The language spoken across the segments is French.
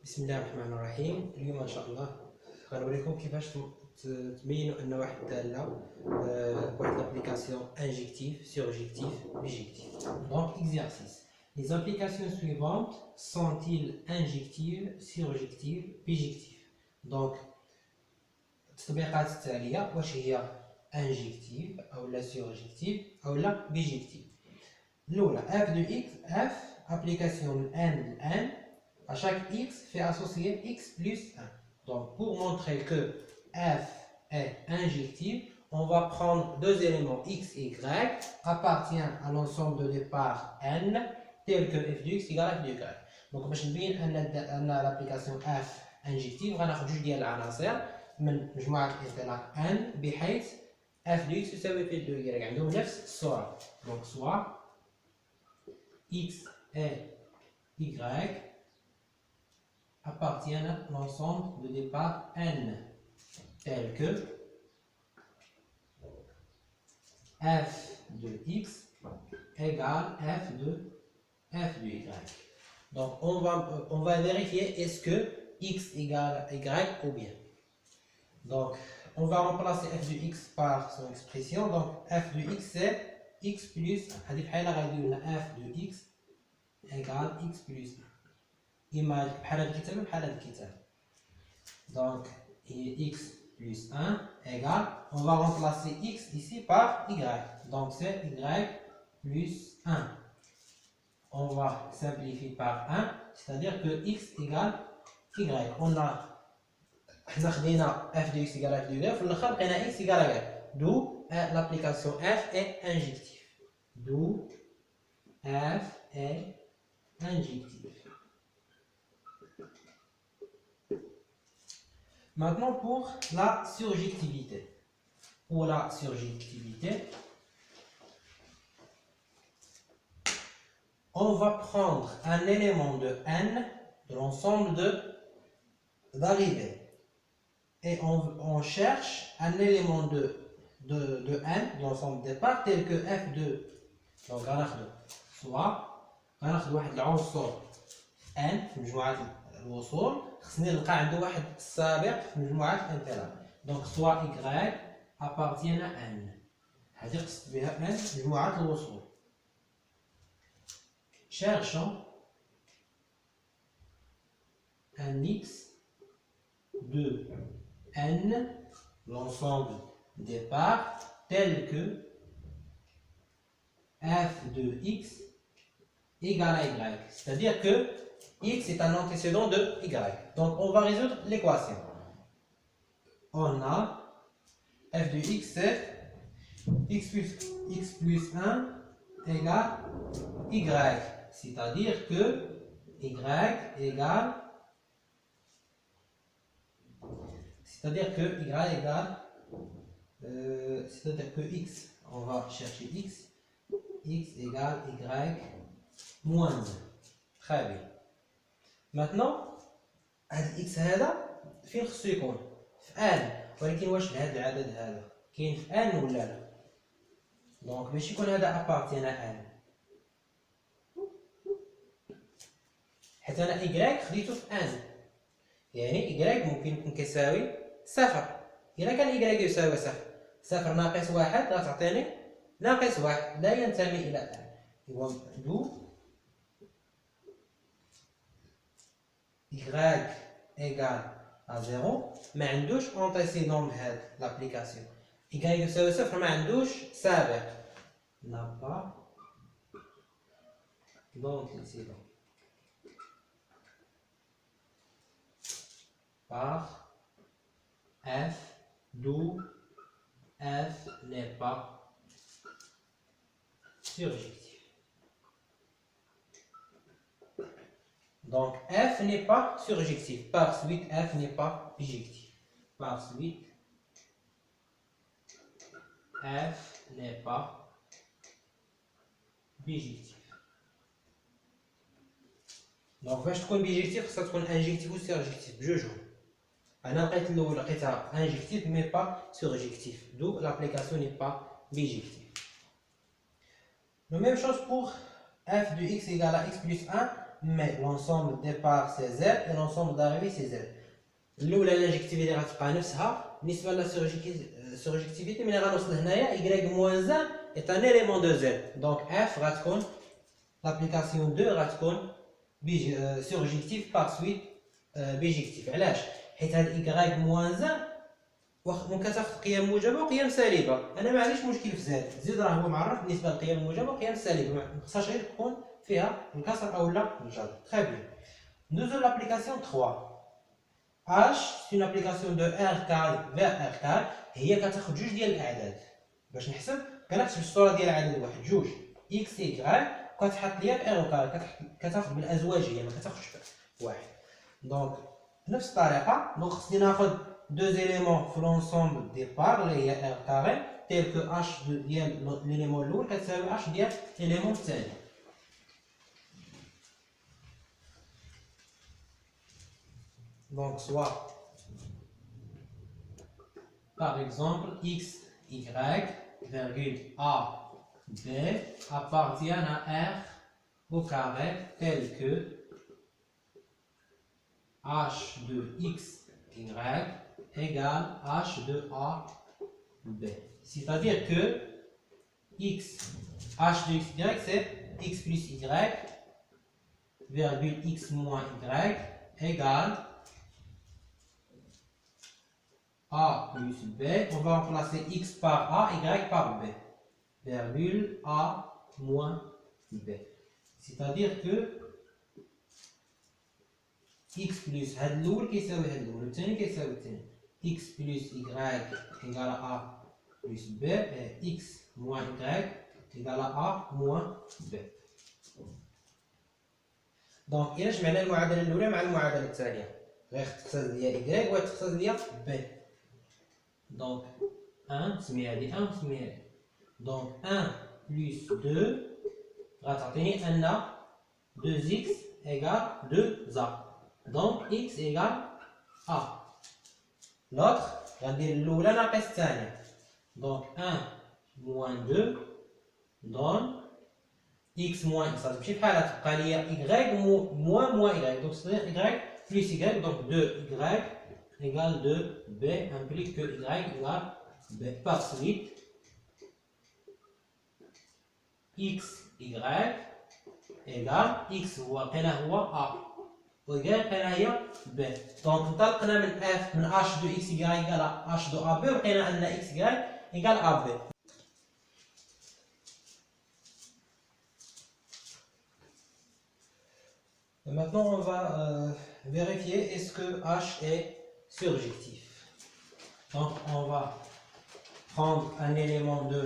بسم الله الرحمن الرحيم. اليوم ان شاء الله غنوريكم كيفاش تبينوا ان واحد الداله واحد l'application injective, surjectif, bijectif. Donc exercice. Les applications suivantes sont-ils injectives, surjectives, bijectives? Donc التطبيقات التالية واش هي injective او لا surjective او لا bijective. الأولى f de x, f application de n de n. À chaque x fait associer x plus 1. Donc, pour montrer que f est injective, on va prendre deux éléments x et y appartient à l'ensemble de départ n tel que f de x égale f de y. Donc, باش نبين أن l'application f injective غناخد جوج ديال العناصر من مجموعة الانطلاق n بحيث f de x تساوي f de y عندهم نفس الصورة. Donc, soit x et y appartiennent à l'ensemble de départ n, tel que f de x égale f de y. Donc on va vérifier est-ce que x égale y ou bien. Donc on va remplacer f de x par son expression. Donc f de x c'est x plus 1. f de x égale x plus 1. Image بحال هاد الكتابة بحال هاد الكتابة. Donc x plus 1 égale, on va remplacer x ici par y. Donc c'est y plus 1. On va simplifier par 1, c'est-à-dire que x égale y. On a حنا خدينا f de x égale f de y, وفي الآخر لقينا x égale y. D'où l'application f est injective. D'où f est injective. Maintenant pour la surjectivité. Pour la surjectivité, on va prendre un élément de n de l'ensemble d'arrivée. Et on cherche un élément de n de l'ensemble de départ tel que f de. Donc soit غناخد واحد العنصر n في مجموعة الوصول خصني نلقى عنده واحد السابق في مجموعة الانطلاق. Donc soit y appartient à n. هذه قصدت بها n مجموعة الوصول. Cherchons un x de n, l'ensemble départ, tel que f de x égale à y. C'est-à-dire que x est un antécédent de y. Donc on va résoudre l'équation. On a f de x c'est x plus 1 égale y. C'est-à-dire que y égale c'est-à-dire que x, on va chercher x égale y moins 1. Très bien. Maintenant, x هذا فين خصو يكون؟ في n. ولكن واش لهذا العدد هذا كاين في n ولا لا؟ دونك باش يكون هذا appartient à n. حيت انا y خديته في n. يعني y ممكن يكون كيساوي صفر. إلا كان y يساوي صفر، صفر ناقص واحد غتعطيني ناقص واحد لا ينتمي إلى n. إذا دو y égale à 0 ما عندوش antécédent بهاد l'application. y يساوي صفر ما عندوش سابق. n'a pas d'antécédent. Par f, d'où f n'est pas surjectif. Donc f n'est pas surjectif. Par suite, f n'est pas bijectif. Par suite, f n'est pas bijectif. Donc باش تكون bijectif خصها تكون injectif ou surjectif بجوجهم. أنا لقيت الأول لقيتها injectif mais pas surjectif. D'où l'application n'est pas bijective. La même chose pour f de x égale à x plus 1. mais l'ensemble de départ c'est Z et l'ensemble d'arrivée c'est Z. الاولى l'injectivité غتبقى نفسها بالنسبه لا surjectivité ملي غنوصل هنايا y moins 1 est un élément de Z. Donc f غتكون l'application 2 غتكون surjectif par suite bijectif. علاش؟ حيت هاد y moins 1 ممكن كتاخذ قيم موجبه وقيم سالبه. انا ما عنديش مشكل في زاد، زيد راه هو معرف بالنسبه للقيم الموجبه والقيم السالبه، ما خصهاش غير تكون فيها الكسر او لا الجر. تري بيان. Nous l'application 3. H c'est une application de R carré vers R carré. هي كتاخذ جوج ديال الاعداد. باش نحسب كنحسب الصوره ديال العدد واحد جوج x y وكتحط ليا في R كاري، كتاخذ بالازواجيه ما كتاخذش واحد. دونك بنفس الطريقه دونك خصني ناخذ deux éléments في l'ensemble départ اللي هي R carré tel que H ديال l'élément الاول كتساوي H ديال l'élément الثاني. Donc soit par exemple x y virgule a b appartiennent à R au carré tel que h de x y égale h de a b. C'est-à-dire que h de x y c'est x plus y virgule x moins y égale a plus b. On va remplacer x par a, y par b. Virgule a moins b. C'est-à-dire que x plus هاد الأول كيساوي هاد الأول والثاني كيساوي الثاني. x plus y égale à a plus b et x moins y égale à a moins b. Donc إلا جمعنا المعادلة الأولى مع المعادلة الثانية غيختزل ليا y وغتختزل ليا b. Donc 1 سميها لي 1 وسميها لي. Donc 1 plus 2 غتعطيني أن 2x égale 2a. Donc x égale a. L'autre غندير الأولى ناقص الثانية. Donc 1 moins 2 donne x moins x. غتمشي بحالها تبقى ليا y moins y. Donc c'est-à-dire y plus y. Donc 2y égale 2b implique que y égale b. Par suite x y égale x هو لقيناه هو a و y لقيناها هي b. دونك انطلقنا من f من h de x y égale h de a b ولقينا ان x y égale a b. Maintenant on va vérifier est-ce que h est surjectif. Donc on va prendre un élément de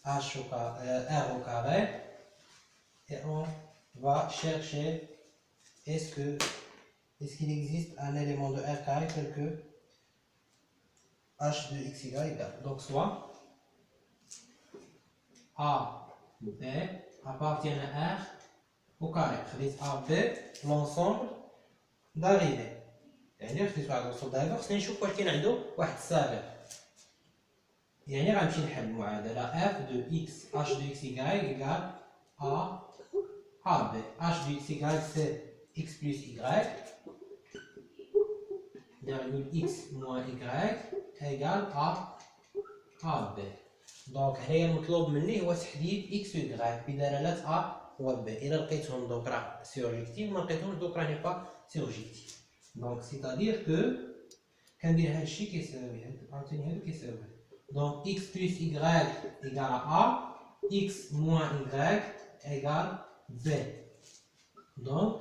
h au carré, r au carré et on va chercher est-ce qu'il existe un élément de r carré tel que h de x y égale. Donc soit a b appartient à r au carré. خديت a b l'ensemble d'arrivée. يعني خديت واحد الوسط دابا خصني نشوف واش كاين عنده واحد السابق. يعني غنمشي نحل المعادله f de x h de x y égale a b. h de x y c'est x plus y virgule x moins y égale a b. دونك هنايا المطلوب مني هو تحديد x و y بدلالات a و b. إلا لقيتهم دونك راه سيرجيكتيف، ما لقيتهمش دونك راني با سيرجيكتيف. دونك سيتادير كو كندير هادشي كيساوي هاد عاوتاني هادو كيساوي هاد. دونك x plus y égale a x moins y égale b. دونك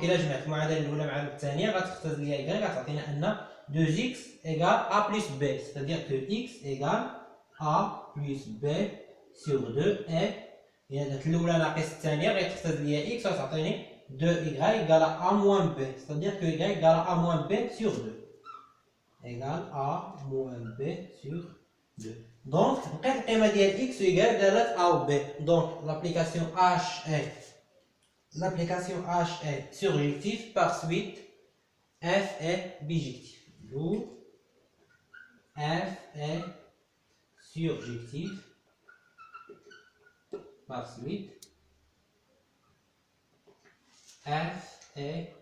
إلا جمعت المعادلة الأولى مع الثانية غتختزل ليا y غتعطينا أن 2x égale a plus b. C'est-à-dire que x égale a plus b sur 2 et إلا درت الأولى ناقص الثانية غيتختزل ليا x وتعطيني 2y égale a moins b. C'est-à-dire que y égale a moins b sur 2. Égale a moins b sur 2. Donc لقيت القيمة ديال x و y بدالات a و b. Donc l'application h est surjective, par suite f est bijectif. D'où f est surjectif, par suite F et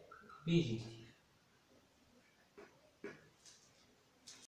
bijectif.